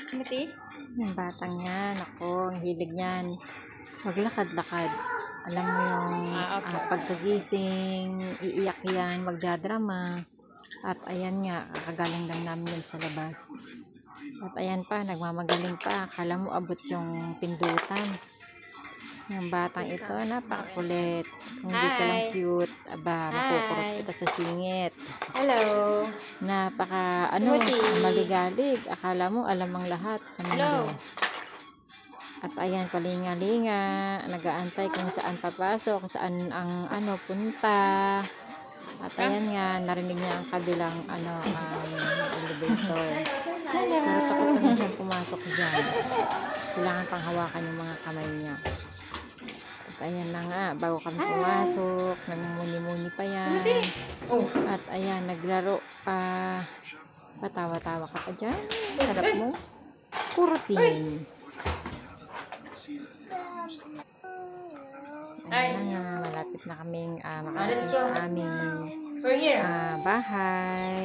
Timothy? Yung batang yan, ako, ang hilig niyan. Maglakad-lakad. Alam mo yung Okay. pagkagising, iiyak yan, magdadrama. At ayan nga, kakagaling lang namin yan sa labas. At ayan pa, nagmamagaling pa. Akala mo abot yung pindutan. Yung batang ito, napakakulit. Kung di ka lang Hi. cute, aba, makukurot Hi. kita sa singit. Hello. Napaka, Timothy. maligalig. Akala mo, alam ang lahat sa Hello. mundo. At ayan, palinga-linga, nag-aantay kung saan papasok, kung saan ang punta. At ayan nga, narinig niya ang kabilang elevator. Pero takot na siyang pumasok dyan. Kailangan pang hawakan yung mga kamay niya. At ayan na nga, bago kami pumasok, nagmumuni-muni pa yan. Oh. At ayan, naglaro pa. Patawa-tawa ka pa dyan. Harap mo. Kurutin. Ayan na nga, malapit na kaming makarating sa aming We're here. bahay.